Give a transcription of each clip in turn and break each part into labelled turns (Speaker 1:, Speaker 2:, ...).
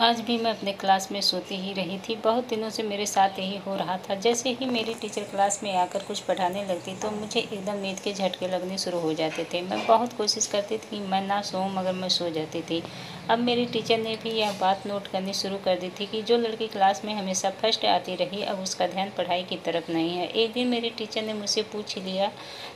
Speaker 1: आज भी मैं अपने क्लास में सोती ही रही थी। बहुत दिनों से मेरे साथ यही हो रहा था। जैसे ही मेरी टीचर क्लास में आकर कुछ पढ़ाने लगती तो मुझे एकदम नींद के झटके लगने शुरू हो जाते थे। मैं बहुत कोशिश करती थी कि मैं ना सोऊं, मगर मैं सो जाती थी। अब मेरी टीचर ने भी यह बात नोट करनी शुरू कर दी थी कि जो लड़की क्लास में हमेशा फर्स्ट आती रही, अब उसका ध्यान पढ़ाई की तरफ नहीं है। एक दिन मेरी टीचर ने मुझसे पूछ ही लिया,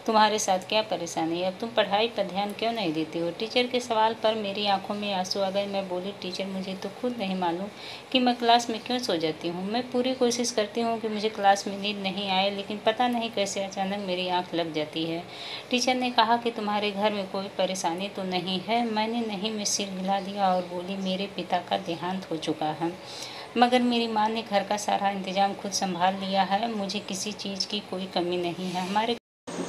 Speaker 1: तुम्हारे साथ क्या परेशानी है? अब तुम पढ़ाई पर ध्यान क्यों नहीं देती हो? टीचर के सवाल पर मेरी आंखों में आंसू आ गए। मैं बोली, टीचर, मुझे तो खुद नहीं मालूम कि मैं क्लास में क्यों सो जाती हूँ। मैं पूरी कोशिश करती हूँ कि मुझे क्लास में नींद नहीं आए, लेकिन पता नहीं कैसे अचानक मेरी आंख लग जाती है। टीचर ने कहा कि तुम्हारे घर में कोई परेशानी तो नहीं है? मैंने नहीं में सिर हिला दिया और बोली, मेरे पिता का देहांत हो चुका है, मगर मेरी माँ ने घर का सारा इंतजाम खुद संभाल लिया है। मुझे किसी चीज़ की कोई कमी नहीं है। हमारे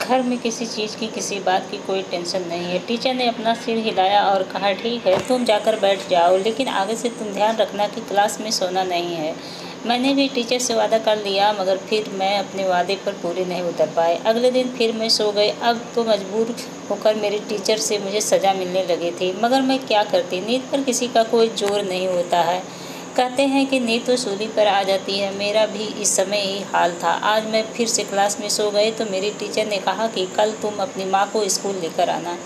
Speaker 1: घर में किसी चीज़ की, किसी बात की कोई टेंशन नहीं है। टीचर ने अपना सिर हिलाया और कहा, ठीक है, तुम जाकर बैठ जाओ, लेकिन आगे से तुम ध्यान रखना कि क्लास में सोना नहीं है। मैंने भी टीचर से वादा कर लिया, मगर फिर मैं अपने वादे पर पूरे नहीं उतर पाए। अगले दिन फिर मैं सो गई। अब तो मजबूर होकर मेरी टीचर से मुझे सज़ा मिलने लगी थी, मगर मैं क्या करती? नींद पर किसी का कोई जोर नहीं होता है। कहते हैं कि नींद तो सूली पर आ जाती है। मेरा भी इस समय यही हाल था। आज मैं फिर से क्लास में सो गई तो मेरी टीचर ने कहा कि कल तुम अपनी माँ को स्कूल लेकर आना।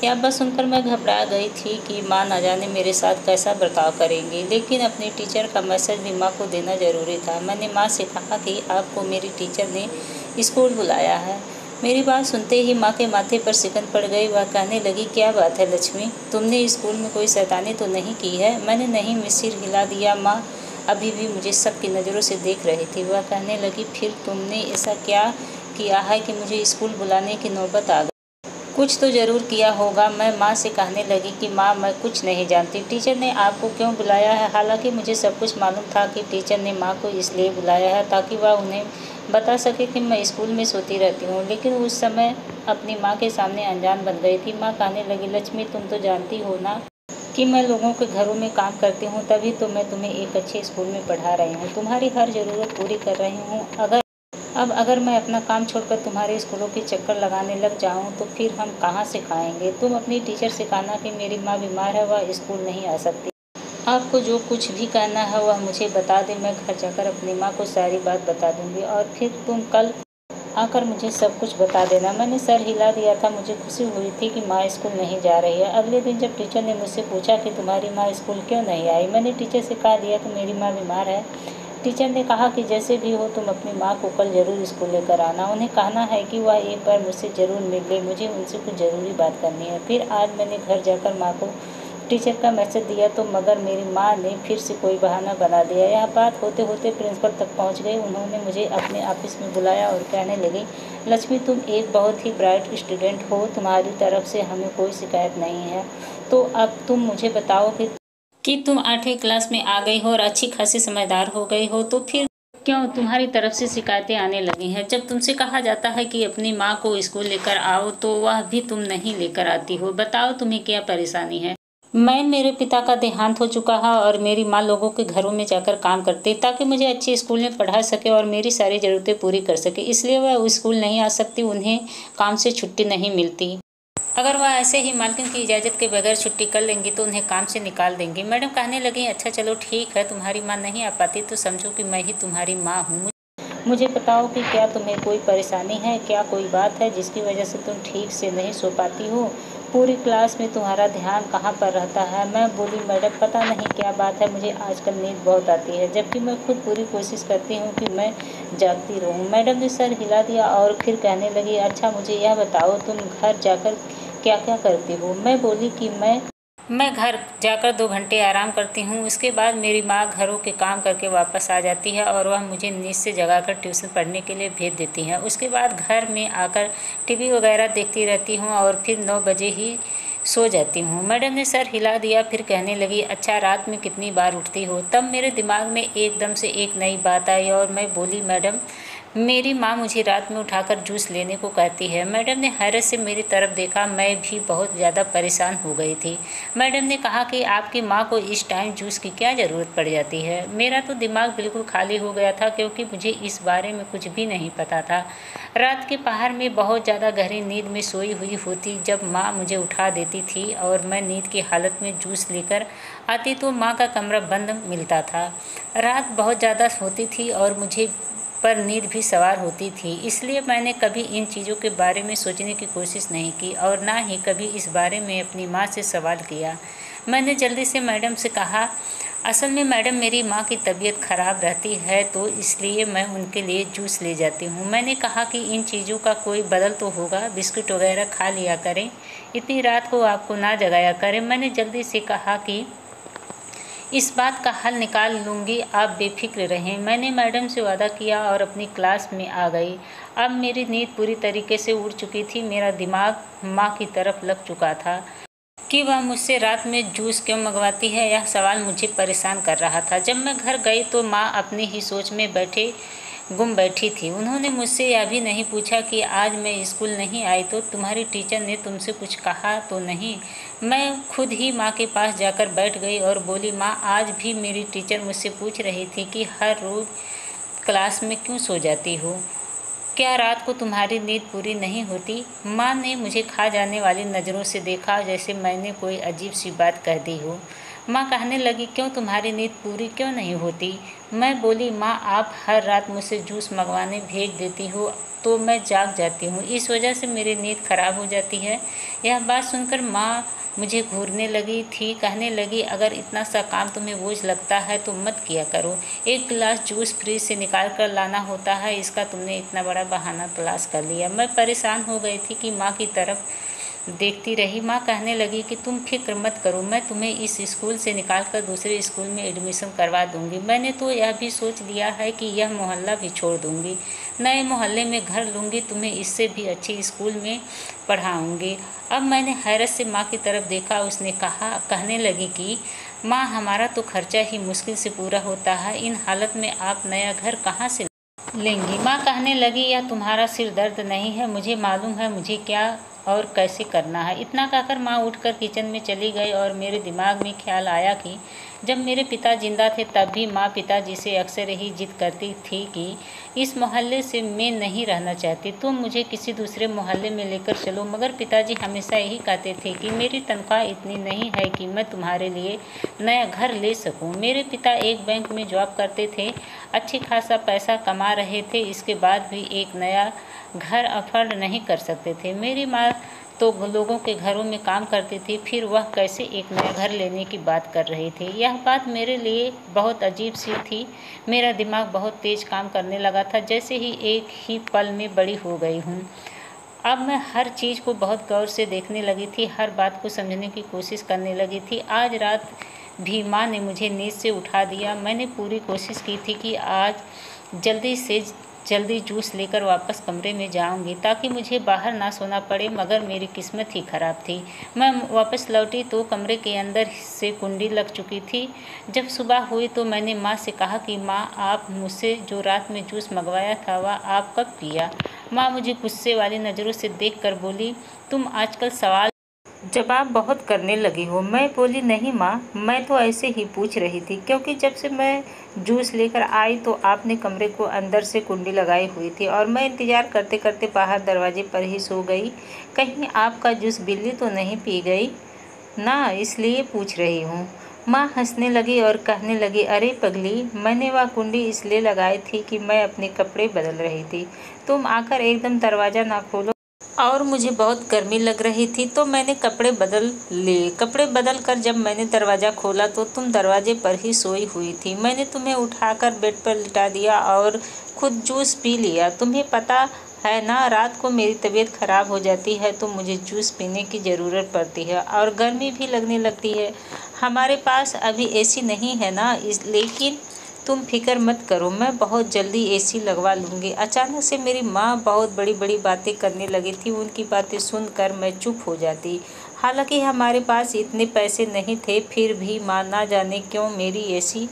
Speaker 1: यह बात सुनकर मैं घबरा गई थी कि माँ न जाने मेरे साथ कैसा बर्ताव करेंगी, लेकिन अपनी टीचर का मैसेज भी माँ को देना ज़रूरी था। मैंने माँ से कहा कि आपको मेरी टीचर ने स्कूल बुलाया है। मेरी बात सुनते ही माँ के माथे पर सिकन पड़ गई। वह कहने लगी, क्या बात है लक्ष्मी, तुमने स्कूल में कोई शैतानी तो नहीं की है? मैंने नहीं में सिर हिला दिया। माँ अभी भी मुझे सबकी नज़रों से देख रही थी। वह कहने लगी, फिर तुमने ऐसा क्या किया है कि मुझे स्कूल बुलाने की नौबत आ गई? कुछ तो ज़रूर किया होगा। मैं माँ से कहने लगी कि माँ, मैं कुछ नहीं जानती। टीचर ने आपको क्यों बुलाया है? हालांकि मुझे सब कुछ मालूम था कि टीचर ने माँ को इसलिए बुलाया है ताकि वह उन्हें बता सके कि मैं स्कूल में सोती रहती हूँ, लेकिन उस समय अपनी माँ के सामने अनजान बन गई थी। माँ कहने लगी, लक्ष्मी, तुम तो जानती हो ना कि मैं लोगों के घरों में काम करती हूँ, तभी तो मैं तुम्हें एक अच्छे स्कूल में पढ़ा रही हूँ, तुम्हारी हर ज़रूरत पूरी कर रही हूँ। अगर मैं अपना काम छोड़कर तुम्हारे स्कूलों के चक्कर लगाने लग जाऊं तो फिर हम कहाँ से खाएंगे? तुम अपनी टीचर से कहना कि मेरी माँ बीमार है, वह स्कूल नहीं आ सकती। आपको जो कुछ भी कहना है वह मुझे बता दें। मैं घर जाकर अपनी माँ को सारी बात बता दूंगी और फिर तुम कल आकर मुझे सब कुछ बता देना। मैंने सर हिला दिया था। मुझे खुशी हुई थी कि माँ स्कूल नहीं जा रही है। अगले दिन जब टीचर ने मुझसे पूछा कि तुम्हारी माँ स्कूल क्यों नहीं आई, मैंने टीचर से कह दिया कि मेरी माँ बीमार है। टीचर ने कहा कि जैसे भी हो तुम अपनी माँ को कल ज़रूर स्कूल लेकर आना। उन्हें कहना है कि वह एक बार मुझसे ज़रूर मिल ले, मुझे उनसे कुछ ज़रूरी बात करनी है। फिर आज मैंने घर जाकर माँ को टीचर का मैसेज दिया तो मगर मेरी माँ ने फिर से कोई बहाना बना दिया। यह बात होते होते प्रिंसिपल तक पहुँच गई। उन्होंने मुझे अपने ऑफिस में बुलाया और कहने लगी, लक्ष्मी, तुम एक बहुत ही ब्राइट स्टूडेंट हो, तुम्हारी तरफ से हमें कोई शिकायत नहीं है। तो अब तुम मुझे बताओ कि तुम 8वीं क्लास में आ गई हो और अच्छी खासी समझदार हो गई हो, तो फिर क्यों तुम्हारी तरफ से शिकायतें आने लगी हैं? जब तुमसे कहा जाता है कि अपनी माँ को स्कूल लेकर आओ तो वह भी तुम नहीं लेकर आती हो। बताओ तुम्हें क्या परेशानी है? मेरे पिता का देहांत हो चुका है और मेरी माँ लोगों के घरों में जाकर काम करती ताकि मुझे अच्छे स्कूल में पढ़ा सके और मेरी सारी ज़रूरतें पूरी कर सके, इसलिए वह स्कूल नहीं आ सकती। उन्हें काम से छुट्टी नहीं मिलती। अगर वह ऐसे ही मालकिन की इजाज़त के बगैर छुट्टी कर लेंगी तो उन्हें काम से निकाल देंगी। मैडम कहने लगी, अच्छा चलो ठीक है, तुम्हारी माँ नहीं आ पाती तो समझो कि मैं ही तुम्हारी माँ हूँ। मुझे बताओ कि क्या तुम्हें कोई परेशानी है? क्या कोई बात है जिसकी वजह से तुम ठीक से नहीं सो पाती हो? पूरी क्लास में तुम्हारा ध्यान कहाँ पर रहता है? मैं बोली, मैडम पता नहीं क्या बात है, मुझे आजकल नींद बहुत आती है, जबकि मैं खुद पूरी कोशिश करती हूँ कि मैं जागती रहूँ। मैडम ने सर हिला दिया और फिर कहने लगी, अच्छा मुझे यह बताओ, तुम घर जाकर क्या क्या करती हो? मैं बोली कि मैं घर जाकर 2 घंटे आराम करती हूँ। उसके बाद मेरी माँ घरों के काम करके वापस आ जाती है और वह मुझे नींद से जगाकर ट्यूशन पढ़ने के लिए भेज देती है। उसके बाद घर में आकर टीवी वगैरह देखती रहती हूँ और फिर 9 बजे ही सो जाती हूँ। मैडम ने सर हिला दिया, फिर कहने लगी, अच्छा रात में कितनी बार उठती हो? तब मेरे दिमाग में एकदम से एक नई बात आई और मैं बोली, मैडम मेरी माँ मुझे रात में उठाकर जूस लेने को कहती है। मैडम ने हैरत से मेरी तरफ देखा। मैं भी बहुत ज़्यादा परेशान हो गई थी। मैडम ने कहा कि आपकी माँ को इस टाइम जूस की क्या ज़रूरत पड़ जाती है? मेरा तो दिमाग बिल्कुल खाली हो गया था क्योंकि मुझे इस बारे में कुछ भी नहीं पता था। रात के पहर में बहुत ज़्यादा गहरी नींद में सोई हुई होती जब माँ मुझे उठा देती थी और मैं नींद की हालत में जूस लेकर आती तो माँ का कमरा बंद मिलता था। रात बहुत ज़्यादा होती थी और मुझे पर नींद भी सवार होती थी, इसलिए मैंने कभी इन चीज़ों के बारे में सोचने की कोशिश नहीं की और ना ही कभी इस बारे में अपनी माँ से सवाल किया। मैंने जल्दी से मैडम से कहा, असल में मैडम मेरी माँ की तबीयत ख़राब रहती है तो इसलिए मैं उनके लिए जूस ले जाती हूँ। मैंने कहा कि इन चीज़ों का कोई बदल तो होगा, बिस्किट वगैरह खा लिया करें, इतनी रात को आपको ना जगाया करें। मैंने जल्दी से कहा कि इस बात का हल निकाल लूँगी, आप बेफिक्र रहें। मैंने मैडम से वादा किया और अपनी क्लास में आ गई। अब मेरी नींद पूरी तरीके से उड़ चुकी थी। मेरा दिमाग माँ की तरफ लग चुका था कि वह मुझसे रात में जूस क्यों मंगवाती है, यह सवाल मुझे परेशान कर रहा था। जब मैं घर गई तो माँ अपनी ही सोच में गुम बैठी थी। उन्होंने मुझसे यह भी नहीं पूछा कि आज मैं स्कूल नहीं आई तो तुम्हारी टीचर ने तुमसे कुछ कहा तो नहीं। मैं खुद ही माँ के पास जाकर बैठ गई और बोली, माँ आज भी मेरी टीचर मुझसे पूछ रही थी कि हर रोज़ क्लास में क्यों सो जाती हो, क्या रात को तुम्हारी नींद पूरी नहीं होती? माँ ने मुझे खा जाने वाली नज़रों से देखा, जैसे मैंने कोई अजीब सी बात कह दी हो। माँ कहने लगी, क्यों तुम्हारी नींद पूरी क्यों नहीं होती? मैं बोली, माँ आप हर रात मुझसे जूस मंगवाने भेज देती हो तो मैं जाग जाती हूँ, इस वजह से मेरी नींद खराब हो जाती है। यह बात सुनकर माँ मुझे घूरने लगी थी, कहने लगी, अगर इतना सा काम तुम्हें बोझ लगता है तो मत किया करो। एक गिलास जूस फ्रिज से निकाल कर लाना होता है, इसका तुमने इतना बड़ा बहाना तलाश कर लिया। मैं परेशान हो गई थी कि माँ की तरफ देखती रही। माँ कहने लगी कि तुम फिक्र मत करो, मैं तुम्हें इस स्कूल से निकाल कर दूसरे स्कूल में एडमिशन करवा दूंगी। मैंने तो यह भी सोच लिया है कि यह मोहल्ला भी छोड़ दूंगी, नए मोहल्ले में घर लूँगी, तुम्हें इससे भी अच्छी स्कूल में पढ़ाऊँगी। अब मैंने हैरत से माँ की तरफ देखा। उसने कहने लगी कि माँ हमारा तो खर्चा ही मुश्किल से पूरा होता है, इन हालत में आप नया घर कहाँ से लेंगी? माँ कहने लगी, यह तुम्हारा सिर दर्द नहीं है, मुझे मालूम है मुझे क्या और कैसे करना है। इतना कहकर माँ उठकर किचन में चली गई और मेरे दिमाग में ख्याल आया कि जब मेरे पिता जिंदा थे तब भी माँ पिताजी से अक्सर यही जिद करती थी कि इस मोहल्ले से मैं नहीं रहना चाहती, तुम मुझे किसी दूसरे मोहल्ले में लेकर चलो। मगर पिताजी हमेशा यही कहते थे कि मेरी तनख्वाह इतनी नहीं है कि मैं तुम्हारे लिए नया घर ले सकूं। मेरे पिता एक बैंक में जॉब करते थे, अच्छी खासा पैसा कमा रहे थे, इसके बाद भी एक नया घर अफोर्ड नहीं कर सकते थे। मेरी माँ तो लोगों के घरों में काम करती थी, फिर वह कैसे एक नया घर लेने की बात कर रही थी? यह बात मेरे लिए बहुत अजीब सी थी। मेरा दिमाग बहुत तेज काम करने लगा था, जैसे ही एक ही पल में बड़ी हो गई हूँ। अब मैं हर चीज़ को बहुत गौर से देखने लगी थी, हर बात को समझने की कोशिश करने लगी थी। आज रात भी माँ ने मुझे नींद से उठा दिया। मैंने पूरी कोशिश की थी कि आज जल्दी से जल्दी जूस लेकर वापस कमरे में जाऊंगी ताकि मुझे बाहर ना सोना पड़े, मगर मेरी किस्मत ही खराब थी। मैं वापस लौटी तो कमरे के अंदर से कुंडी लग चुकी थी। जब सुबह हुई तो मैंने माँ से कहा कि माँ आप मुझसे जो रात में जूस मंगवाया था वह आप कब पिया? माँ मुझे गुस्से वाली नज़रों से देखकर बोली, तुम आजकल सवाल जवाब बहुत करने लगी हो। मैं बोली, नहीं माँ, मैं तो ऐसे ही पूछ रही थी, क्योंकि जब से मैं जूस लेकर आई तो आपने कमरे को अंदर से कुंडी लगाई हुई थी और मैं इंतज़ार करते करते बाहर दरवाजे पर ही सो गई। कहीं आपका जूस बिल्ली तो नहीं पी गई ना, इसलिए पूछ रही हूँ। माँ हंसने लगी और कहने लगी, अरे पगली, मैंने वह कुंडी इसलिए लगाई थी कि मैं अपने कपड़े बदल रही थी, तुम आकर एकदम दरवाज़ा ना खोलो और मुझे बहुत गर्मी लग रही थी तो मैंने कपड़े बदल लिए। कपड़े बदल कर जब मैंने दरवाज़ा खोला तो तुम दरवाजे पर ही सोई हुई थी। मैंने तुम्हें उठाकर बेड पर लिटा दिया और खुद जूस पी लिया। तुम्हें पता है ना, रात को मेरी तबीयत ख़राब हो जाती है तो मुझे जूस पीने की ज़रूरत पड़ती है और गर्मी भी लगने लगती है। हमारे पास अभी एसी नहीं है ना, लेकिन तुम फिक्र मत करो, मैं बहुत जल्दी एसी लगवा लूँगी। अचानक से मेरी माँ बहुत बड़ी बड़ी बातें करने लगी थी। उनकी बातें सुनकर मैं चुप हो जाती। हालांकि हमारे पास इतने पैसे नहीं थे, फिर भी माँ ना जाने क्यों मेरी ऐसी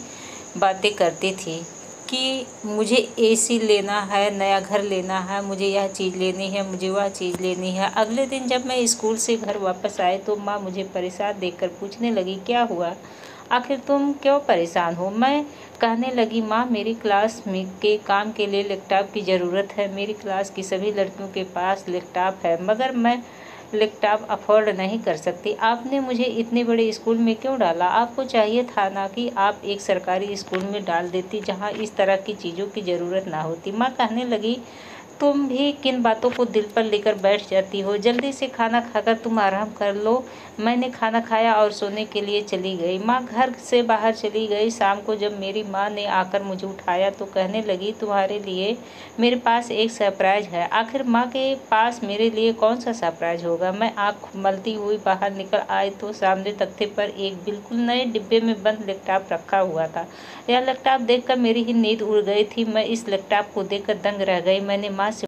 Speaker 1: बातें करती थी कि मुझे एसी लेना है, नया घर लेना है, मुझे यह चीज़ लेनी है, मुझे वह चीज़ लेनी है। अगले दिन जब मैं स्कूल से घर वापस आए तो माँ मुझे परेशान देखकर पूछने लगी, क्या हुआ, आखिर तुम क्यों परेशान हो? मैं कहने लगी, माँ मेरी क्लास में के काम के लिए लैपटॉप की ज़रूरत है। मेरी क्लास की सभी लड़कियों के पास लैपटॉप है, मगर मैं लैपटॉप अफोर्ड नहीं कर सकती। आपने मुझे इतने बड़े स्कूल में क्यों डाला? आपको चाहिए था ना कि आप एक सरकारी स्कूल में डाल देती जहाँ इस तरह की चीज़ों की ज़रूरत ना होती। माँ कहने लगी, तुम भी किन बातों को दिल पर लेकर बैठ जाती हो? जल्दी से खाना खाकर तुम आराम कर लो। मैंने खाना खाया और सोने के लिए चली गई। माँ घर से बाहर चली गई। शाम को जब मेरी माँ ने आकर मुझे उठाया तो कहने लगी, तुम्हारे लिए मेरे पास एक सरप्राइज है। आखिर माँ के पास मेरे लिए कौन सा सरप्राइज होगा? मैं आँख मलती हुई बाहर निकल आई तो सामने तख्ते पर एक बिल्कुल नए डिब्बे में बंद लैपटॉप रखा हुआ था। यह लैपटॉप देखकर मेरी ही नींद उड़ गई थी। मैं इस लैपटॉप को देखकर दंग रह गई। मैंने माँ से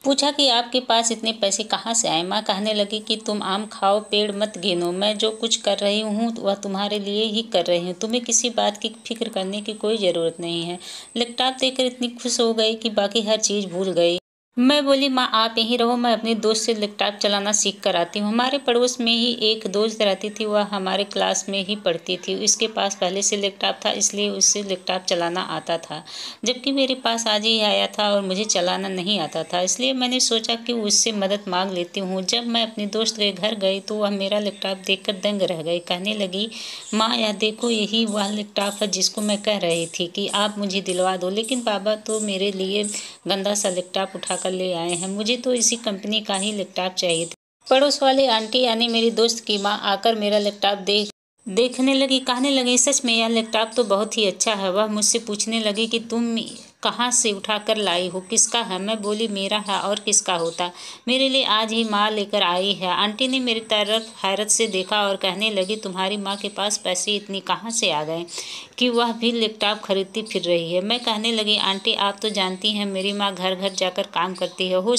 Speaker 1: पूछा कि आपके पास इतने पैसे कहाँ से आए? माँ कहने लगी कि तुम आम खाओ, पेड़ मत गिनो। मैं जो कुछ कर रही हूँ वह तुम्हारे लिए ही कर रही हूँ। तुम्हें किसी बात की फिक्र करने की कोई ज़रूरत नहीं है। लैपटॉप देखकर इतनी खुश हो गई कि बाकी हर चीज़ भूल गई। मैं बोली, माँ आप यहीं रहो, मैं अपने दोस्त से लैपटॉप चलाना सीख कर आती हूँ। हमारे पड़ोस में ही एक दोस्त रहती थी, वह हमारे क्लास में ही पढ़ती थी। उसके पास पहले से लैपटॉप था, इसलिए उससे लैपटॉप चलाना आता था, जबकि मेरे पास आज ही आया था और मुझे चलाना नहीं आता था। इसलिए मैंने सोचा कि उससे मदद मांग लेती हूँ। जब मैं अपने दोस्त के घर गई तो वह मेरा लैपटॉप देखकर दंग रह गई। कहने लगी, माँ यह देखो, यही वह लैपटॉप है जिसको मैं कह रही थी कि आप मुझे दिलवा दो, लेकिन पापा तो मेरे लिए गंदा सा लैपटॉप उठा कर ले आए हैं। मुझे तो इसी कंपनी का ही लैपटॉप चाहिए था। पड़ोस वाली आंटी यानी मेरी दोस्त की माँ आकर मेरा लैपटॉप देखने लगी। कहने लगी, सच में यह लैपटॉप तो बहुत ही अच्छा है। वह मुझसे पूछने लगी कि तुम कहाँ से उठा कर लाई हो, किसका है? मैं बोली, मेरा है और किसका होता, मेरे लिए आज ही माँ लेकर आई है। आंटी ने मेरी तरफ हैरत से देखा और कहने लगी, तुम्हारी माँ के पास पैसे इतनी कहाँ से आ गए कि वह भी लैपटॉप खरीदती फिर रही है? मैं कहने लगी, आंटी आप तो जानती हैं मेरी माँ घर घर जाकर काम करती है, हो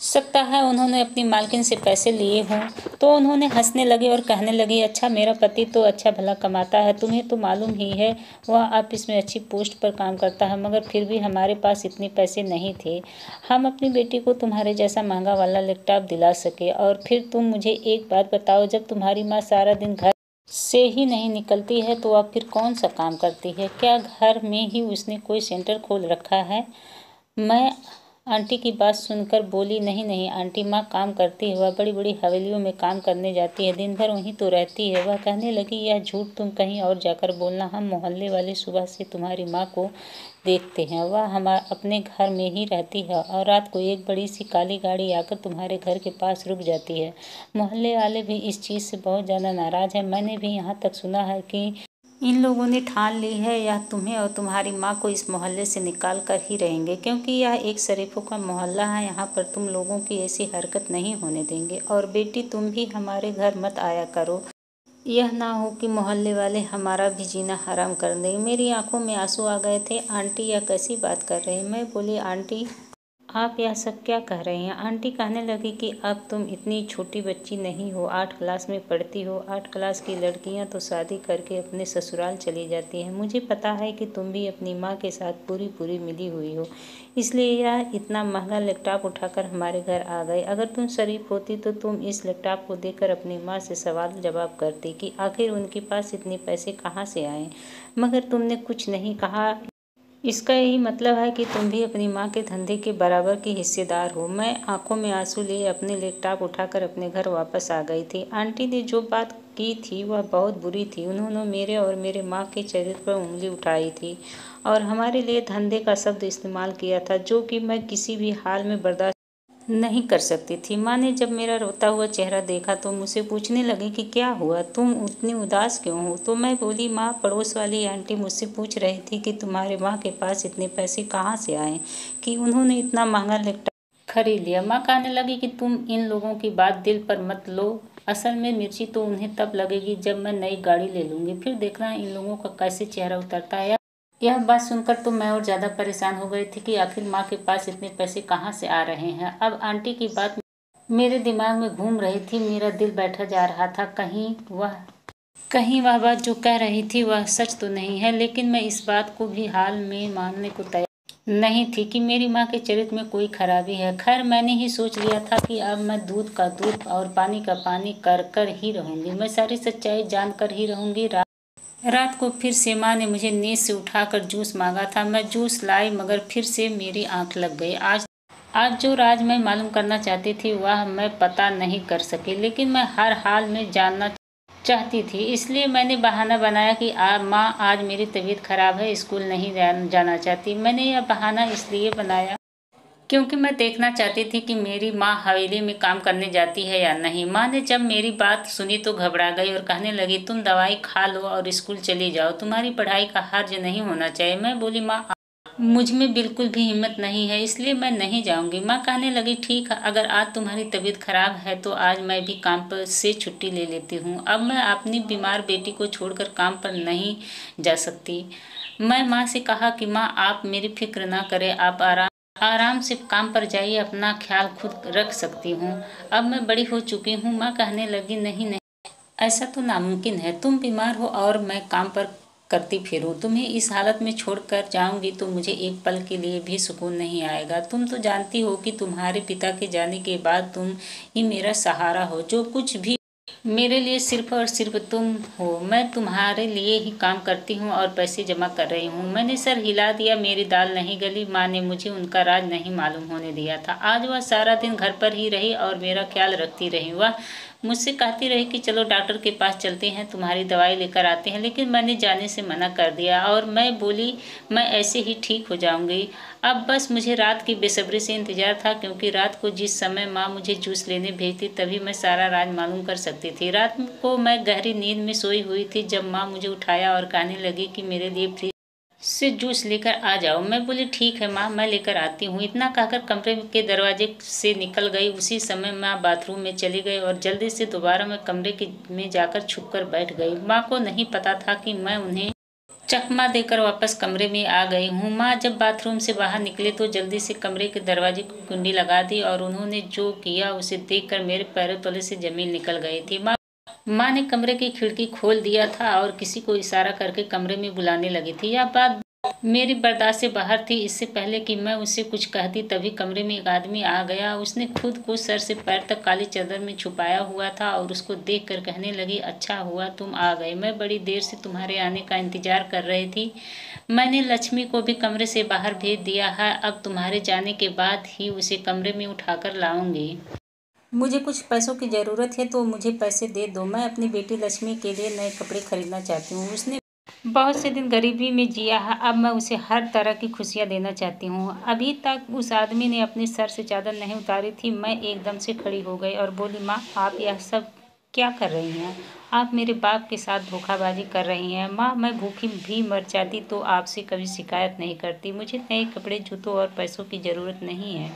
Speaker 1: सकता है उन्होंने अपनी मालकिन से पैसे लिए हों। तो उन्होंने हंसने लगी और कहने लगी, अच्छा मेरा पति तो अच्छा भला कमाता है, तुम्हें तो मालूम ही है वह ऑफिस में अच्छी पोस्ट पर काम करता है, मगर फिर भी हमारे पास इतने पैसे नहीं थे हम अपनी बेटी को तुम्हारे जैसा महंगा वाला लैपटॉप दिला सके। और फिर तुम मुझे एक बात बताओ, जब तुम्हारी माँ सारा दिन घर से ही नहीं निकलती है तो वह फिर कौन सा काम करती है? क्या घर में ही उसने कोई सेंटर खोल रखा है? मैं आंटी की बात सुनकर बोली, नहीं नहीं आंटी, माँ काम करती है, वह बड़ी बड़ी हवेलियों में काम करने जाती है, दिन भर वहीं तो रहती है। वह कहने लगी, यह झूठ तुम कहीं और जाकर बोलना, हम मोहल्ले वाले सुबह से तुम्हारी माँ को देखते हैं, वह अपने घर में ही रहती है और रात को एक बड़ी सी काली गाड़ी आकर तुम्हारे घर के पास रुक जाती है। मोहल्ले वाले भी इस चीज़ से बहुत ज़्यादा नाराज़ हैं। मैंने भी यहाँ तक सुना है कि इन लोगों ने ठान ली है यह तुम्हें और तुम्हारी माँ को इस मोहल्ले से निकाल कर ही रहेंगे, क्योंकि यह एक शरीफों का मोहल्ला है। यहाँ पर तुम लोगों की ऐसी हरकत नहीं होने देंगे। और बेटी तुम भी हमारे घर मत आया करो, यह ना हो कि मोहल्ले वाले हमारा भी जीना हराम कर देंगे। मेरी आंखों में आंसू आ गए थे। आंटी यह कैसी बात कर रही हैं? मैं बोली, आंटी आप यह सब क्या कह रही हैं? आंटी कहने लगी कि अब तुम इतनी छोटी बच्ची नहीं हो, 8 क्लास में पढ़ती हो। 8 क्लास की लड़कियां तो शादी करके अपने ससुराल चली जाती हैं। मुझे पता है कि तुम भी अपनी माँ के साथ पूरी पूरी मिली हुई हो, इसलिए यह इतना महंगा लैपटॉप उठाकर हमारे घर आ गई। अगर तुम शरीफ होती तो तुम इस लैपटॉप को देखकर अपनी माँ से सवाल जवाब करती कि आखिर उनके पास इतने पैसे कहाँ से आए, मगर तुमने कुछ नहीं कहा। इसका यही मतलब है कि तुम भी अपनी माँ के धंधे के बराबर की हिस्सेदार हो। मैं आंखों में आंसू लिए अपने लैपटॉप उठाकर अपने घर वापस आ गई थी। आंटी ने जो बात की थी वह बहुत बुरी थी। उन्होंने मेरे और मेरे माँ के चरित्र पर उंगली उठाई थी और हमारे लिए धंधे का शब्द इस्तेमाल किया था, जो कि मैं किसी भी हाल में बर्दाश्त नहीं कर सकती थी। माँ ने जब मेरा रोता हुआ चेहरा देखा तो मुझसे पूछने लगी कि क्या हुआ, तुम उतनी उदास क्यों हो? तो मैं बोली, माँ पड़ोस वाली आंटी मुझसे पूछ रही थी कि तुम्हारे माँ के पास इतने पैसे कहाँ से आए कि उन्होंने इतना महंगा लैपटॉप खरीद लिया। माँ कहने लगी कि तुम इन लोगों की बात दिल पर मत लो, असल में मिर्ची तो उन्हें तब लगेगी जब मैं नई गाड़ी ले लूँगी, फिर देखना इन लोगों का कैसे चेहरा उतरता है। यह बात सुनकर तो मैं और ज़्यादा परेशान हो गई थी कि आखिर माँ के पास इतने पैसे कहाँ से आ रहे हैं। अब आंटी की बात मेरे दिमाग में घूम रही थी, मेरा दिल बैठा जा रहा था, कहीं वह बात जो कह रही थी वह सच तो नहीं है। लेकिन मैं इस बात को भी हाल में मानने को तैयार नहीं थी कि मेरी माँ के चरित्र में कोई खराबी है। खैर मैंने ही सोच लिया था कि अब मैं दूध का दूध और पानी का पानी कर कर ही रहूँगी, मैं सारी सच्चाई जान कर ही रहूँगी। रात को फिर से माँ ने मुझे नींद से उठाकर जूस मांगा था। मैं जूस लाई मगर फिर से मेरी आंख लग गई। आज आज जो राज मैं मालूम करना चाहती थी वह मैं पता नहीं कर सकी, लेकिन मैं हर हाल में जानना चाहती थी। इसलिए मैंने बहाना बनाया कि माँ आज मेरी तबीयत खराब है, स्कूल नहीं जाना चाहती। मैंने यह बहाना इसलिए बनाया क्योंकि मैं देखना चाहती थी कि मेरी माँ हवेली में काम करने जाती है या नहीं। माँ ने जब मेरी बात सुनी तो घबरा गई और कहने लगी, तुम दवाई खा लो और स्कूल चली जाओ, तुम्हारी पढ़ाई का हर्ज नहीं होना चाहिए। मैं बोली, माँ मुझ में बिल्कुल भी हिम्मत नहीं है, इसलिए मैं नहीं जाऊंगी। माँ कहने लगी, ठीक है, अगर आज तुम्हारी तबीयत खराब है तो आज मैं भी काम पर से छुट्टी ले लेती हूँ। अब मैं अपनी बीमार बेटी को छोड़कर काम पर नहीं जा सकती। मैं माँ से कहा कि माँ आप मेरी फिक्र ना करें, आप आराम से काम पर जाइए, अपना ख्याल खुद रख सकती हूँ। अब मैं बड़ी हो चुकी हूँ। माँ कहने लगी, नहीं नहीं, ऐसा तो नामुमकिन है। तुम बीमार हो और मैं काम पर करती फिरूं, तुम्हें इस हालत में छोड़कर जाऊंगी तो मुझे एक पल के लिए भी सुकून नहीं आएगा। तुम तो जानती हो कि तुम्हारे पिता के जाने के बाद तुम ही मेरा सहारा हो। जो कुछ भी मेरे लिए सिर्फ और सिर्फ तुम हो। मैं तुम्हारे लिए ही काम करती हूँ और पैसे जमा कर रही हूँ। मैंने सर हिला दिया, मेरी दाल नहीं गली। माँ ने मुझे उनका राज नहीं मालूम होने दिया था। आज वह सारा दिन घर पर ही रही और मेरा ख्याल रखती रही। वह मुझसे कहती रही कि चलो डॉक्टर के पास चलते हैं, तुम्हारी दवाई लेकर आते हैं, लेकिन मैंने जाने से मना कर दिया और मैं बोली मैं ऐसे ही ठीक हो जाऊंगी। अब बस मुझे रात की बेसब्री से इंतजार था, क्योंकि रात को जिस समय माँ मुझे जूस लेने भेजती तभी मैं सारा राज मालूम कर सकती थी। रात को मैं गहरी नींद में सोई हुई थी जब माँ मुझे उठाया और कहने लगी कि मेरे लिए फ्रिज से जूस लेकर आ जाओ। मैं बोली, ठीक है माँ, मैं लेकर आती हूँ। इतना कहकर कमरे के दरवाजे से निकल गई। उसी समय माँ बाथरूम में चली गई और जल्दी से दोबारा मैं कमरे में जाकर छुप कर बैठ गई। माँ को नहीं पता था कि मैं उन्हें चकमा देकर वापस कमरे में आ गई हूँ। माँ जब बाथरूम से बाहर निकले तो जल्दी से कमरे के दरवाजे को कुंडी लगा दी और उन्होंने जो किया उसे देखकर मेरे पैरों तले से जमीन निकल गई थी। माँ ने कमरे की खिड़की खोल दिया था और किसी को इशारा करके कमरे में बुलाने लगी थी। यह बात मेरी बर्दाश्त से बाहर थी। इससे पहले कि मैं उससे कुछ कहती तभी कमरे में एक आदमी आ गया। उसने खुद को सर से पैर तक काली चादर में छुपाया हुआ था और उसको देखकर कहने लगी, अच्छा हुआ तुम आ गए, मैं बड़ी देर से तुम्हारे आने का इंतजार कर रही थी। मैंने लक्ष्मी को भी कमरे से बाहर भेज दिया है। अब तुम्हारे जाने के बाद ही उसे कमरे में उठाकर लाऊंगी। मुझे कुछ पैसों की ज़रूरत है तो मुझे पैसे दे दो। मैं अपनी बेटी लक्ष्मी के लिए नए कपड़े खरीदना चाहती हूँ। उसने बहुत से दिन गरीबी में जिया है, अब मैं उसे हर तरह की खुशियाँ देना चाहती हूँ। अभी तक उस आदमी ने अपने सर से चादर नहीं उतारी थी। मैं एकदम से खड़ी हो गई और बोली, माँ आप यह सब क्या कर रही हैं? आप मेरे बाप के साथ धोखाबाजी कर रही हैं। माँ मैं भूखी भी मर जाती तो आपसे कभी शिकायत नहीं करती। मुझे नए कपड़े, जूतों और पैसों की ज़रूरत नहीं है।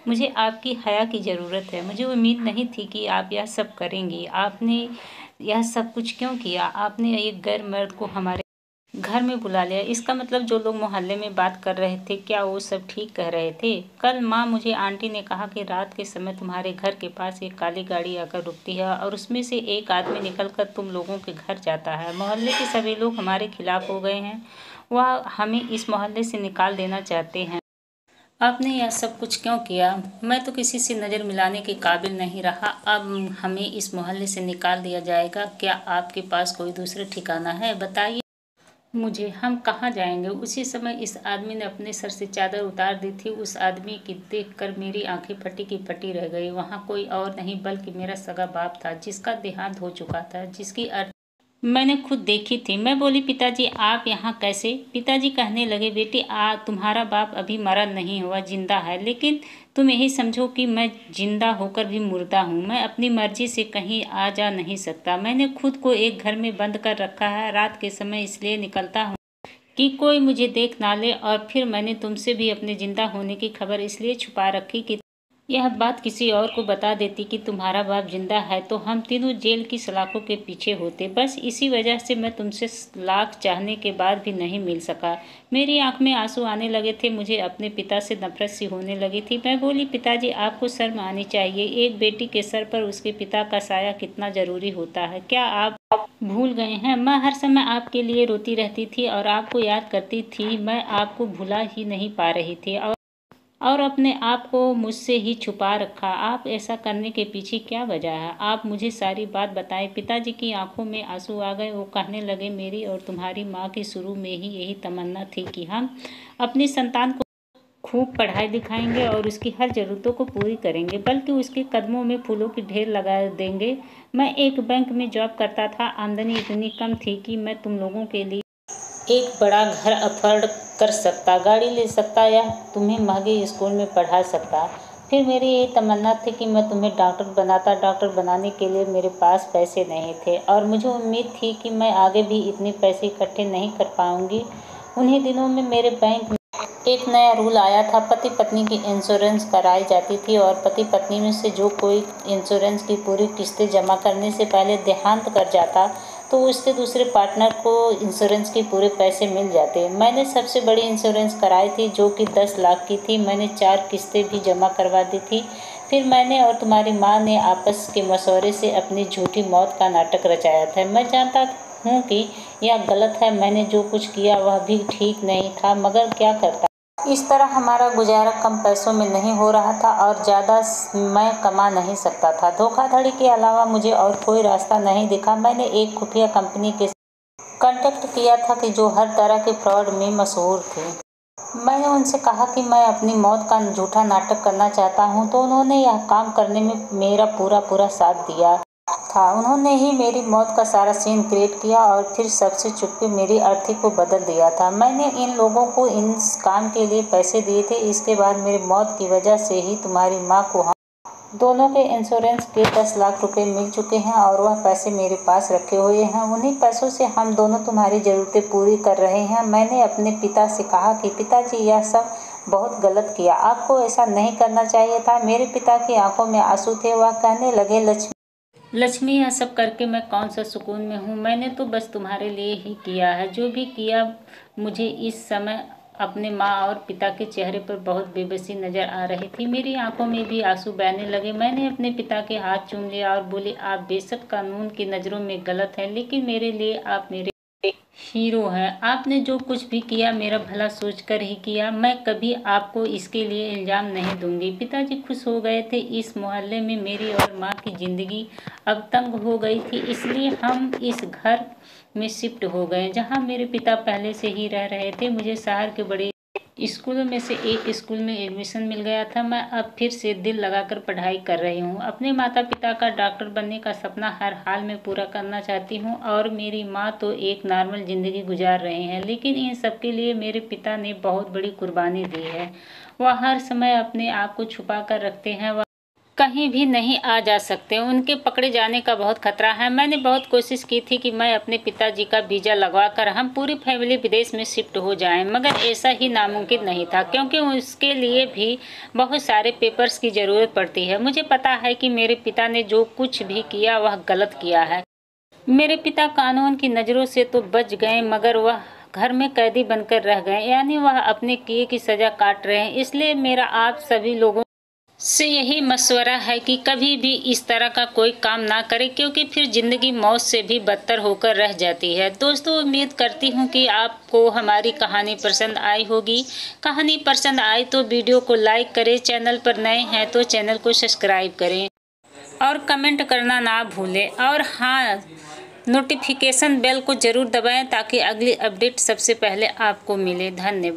Speaker 1: मुझे आपकी हया की ज़रूरत है। मुझे उम्मीद नहीं थी कि आप यह सब करेंगी। आपने यह सब कुछ क्यों किया? आपने एक गैर मर्द को हमारे घर में बुला लिया। इसका मतलब जो लोग मोहल्ले में बात कर रहे थे, क्या वो सब ठीक कह रहे थे? कल माँ मुझे आंटी ने कहा कि रात के समय तुम्हारे घर के पास एक काली गाड़ी आकर रुकती है और उसमें से एक आदमी निकलकर तुम लोगों के घर जाता है। मोहल्ले के सभी लोग हमारे खिलाफ हो गए हैं। वह हमें इस मोहल्ले से निकाल देना चाहते हैं। आपने यह सब कुछ क्यों किया? मैं तो किसी से नज़र मिलाने के काबिल नहीं रहा। अब हमें इस मोहल्ले से निकाल दिया जाएगा। क्या आपके पास कोई दूसरा ठिकाना है? बताइए मुझे, हम कहाँ जाएंगे? उसी समय इस आदमी ने अपने सर से चादर उतार दी थी। उस आदमी की देखकर मेरी आंखें फटी की फटी रह गई। वहाँ कोई और नहीं बल्कि मेरा सगा बाप था, जिसका देहांत हो चुका था, जिसकी मैंने खुद देखी थी। मैं बोली, पिताजी आप यहाँ कैसे? पिताजी कहने लगे, बेटी तुम्हारा बाप अभी मरा नहीं हुआ, जिंदा है। लेकिन तुम यही समझो कि मैं जिंदा होकर भी मुर्दा हूँ। मैं अपनी मर्जी से कहीं आ जा नहीं सकता। मैंने खुद को एक घर में बंद कर रखा है। रात के समय इसलिए निकलता हूँ कि कोई मुझे देख ना ले। और फिर मैंने तुमसे भी अपने जिंदा होने की खबर इसलिए छुपा रखी कि यह बात किसी और को बता देती कि तुम्हारा बाप जिंदा है तो हम तीनों जेल की सलाखों के पीछे होते। बस इसी वजह से मैं तुमसे लाख चाहने के बाद भी नहीं मिल सका। मेरी आंख में आंसू आने लगे थे। मुझे अपने पिता से नफरत सी होने लगी थी। मैं बोली, पिताजी आपको शर्म आनी चाहिए। एक बेटी के सर पर उसके पिता का साया कितना जरूरी होता है, क्या आप भूल गए हैं? मैं हर समय आपके लिए रोती रहती थी और आपको याद करती थी। मैं आपको भुला ही नहीं पा रही थी और अपने आप को मुझसे ही छुपा रखा। आप ऐसा करने के पीछे क्या वजह है? आप मुझे सारी बात बताएं। पिताजी की आंखों में आंसू आ गए। वो कहने लगे, मेरी और तुम्हारी माँ की शुरू में ही यही तमन्ना थी कि हम अपनी संतान को खूब पढ़ाई लिखाएंगे और उसकी हर ज़रूरतों को पूरी करेंगे, बल्कि उसके कदमों में फूलों की ढेर लगा देंगे। मैं एक बैंक में जॉब करता था। आमदनी इतनी कम थी कि मैं तुम लोगों के लिए एक बड़ा घर अफोर्ड कर सकता, गाड़ी ले सकता या तुम्हें महंगे स्कूल में पढ़ा सकता। फिर मेरी यही तमन्ना थी कि मैं तुम्हें डॉक्टर बनाता। डॉक्टर बनाने के लिए मेरे पास पैसे नहीं थे और मुझे उम्मीद थी कि मैं आगे भी इतने पैसे इकट्ठे नहीं कर पाऊंगी। उन्हीं दिनों में मेरे बैंक में एक नया रूल आया था। पति पत्नी की इंश्योरेंस कराई जाती थी और पति पत्नी में से जो कोई इंश्योरेंस की पूरी किस्तें जमा करने से पहले देहांत कर जाता तो उससे दूसरे पार्टनर को इंश्योरेंस के पूरे पैसे मिल जाते। मैंने सबसे बड़ी इंश्योरेंस कराई थी जो कि 10 लाख की थी। मैंने 4 किस्तें भी जमा करवा दी थी। फिर मैंने और तुम्हारी माँ ने आपस के मशवरे से अपनी झूठी मौत का नाटक रचाया था। मैं जानता हूँ कि यह गलत है। मैंने जो कुछ किया वह भी ठीक नहीं था, मगर क्या करता। इस तरह हमारा गुजारा कम पैसों में नहीं हो रहा था और ज़्यादा मैं कमा नहीं सकता था। धोखाधड़ी के अलावा मुझे और कोई रास्ता नहीं दिखा। मैंने एक खुफिया कंपनी के कांटेक्ट किया था कि जो हर तरह के फ्रॉड में मशहूर थे। मैंने उनसे कहा कि मैं अपनी मौत का झूठा नाटक करना चाहता हूं, तो उन्होंने यह काम करने में मेरा पूरा साथ दिया था। उन्होंने ही मेरी मौत का सारा सीन क्रिएट किया और फिर सबसे चुपके मेरी अर्थी को बदल दिया था। मैंने इन लोगों को इस काम के लिए पैसे दिए थे। इसके बाद मेरी मौत की वजह से ही तुम्हारी माँ को हम दोनों के इंश्योरेंस के 10 लाख रुपए मिल चुके हैं और वह पैसे मेरे पास रखे हुए हैं। उन्हीं पैसों से हम दोनों तुम्हारी ज़रूरतें पूरी कर रहे हैं। मैंने अपने पिता से कहा कि पिताजी, यह सब बहुत गलत किया, आपको ऐसा नहीं करना चाहिए था। मेरे पिता की आंखों में आंसू थे। वह कहने लगे, लक्ष्मी, यह सब करके मैं कौन सा सुकून में हूँ। मैंने तो बस तुम्हारे लिए ही किया है। जो भी किया, मुझे इस समय अपने माँ और पिता के चेहरे पर बहुत बेबसी नज़र आ रही थी। मेरी आंखों में भी आंसू बहने लगे। मैंने अपने पिता के हाथ चूम लिया और बोली, आप बेशक कानून की नज़रों में गलत हैं, लेकिन मेरे लिए आप मेरे हीरो हैं। आपने जो कुछ भी किया मेरा भला सोचकर ही किया। मैं कभी आपको इसके लिए इल्ज़ाम नहीं दूंगी। पिताजी खुश हो गए थे। इस मोहल्ले में मेरी और माँ की ज़िंदगी अब तंग हो गई थी, इसलिए हम इस घर में शिफ्ट हो गए जहाँ मेरे पिता पहले से ही रह रहे थे। मुझे शहर के बड़े स्कूलों में से एक स्कूल में एडमिशन मिल गया था। मैं अब फिर से दिल लगाकर पढ़ाई कर रही हूँ। अपने माता पिता का डॉक्टर बनने का सपना हर हाल में पूरा करना चाहती हूँ और मेरी माँ तो एक नॉर्मल ज़िंदगी गुजार रहे हैं, लेकिन इन सब के लिए मेरे पिता ने बहुत बड़ी कुर्बानी दी है। वह हर समय अपने आप को छुपा कर रखते हैं। वह कहीं भी नहीं आ जा सकते। उनके पकड़े जाने का बहुत खतरा है। मैंने बहुत कोशिश की थी कि मैं अपने पिताजी का वीज़ा लगवाकर हम पूरी फैमिली विदेश में शिफ्ट हो जाएं, मगर ऐसा ही नामुमकिन नहीं था, क्योंकि उसके लिए भी बहुत सारे पेपर्स की ज़रूरत पड़ती है। मुझे पता है कि मेरे पिता ने जो कुछ भी किया वह गलत किया है। मेरे पिता कानून की नज़रों से तो बच गए, मगर वह घर में कैदी बनकर रह गए, यानी वह अपने किए की सज़ा काट रहे हैं। इसलिए मेरा आप सभी लोगों से यही मशवरा है कि कभी भी इस तरह का कोई काम ना करें, क्योंकि फिर ज़िंदगी मौत से भी बदतर होकर रह जाती है। दोस्तों, उम्मीद करती हूँ कि आपको हमारी कहानी पसंद आई होगी। कहानी पसंद आई तो वीडियो को लाइक करें, चैनल पर नए हैं तो चैनल को सब्सक्राइब करें और कमेंट करना ना भूलें। और हाँ, नोटिफिकेशन बेल को ज़रूर दबाएं ताकि अगली अपडेट सबसे पहले आपको मिले। धन्यवाद।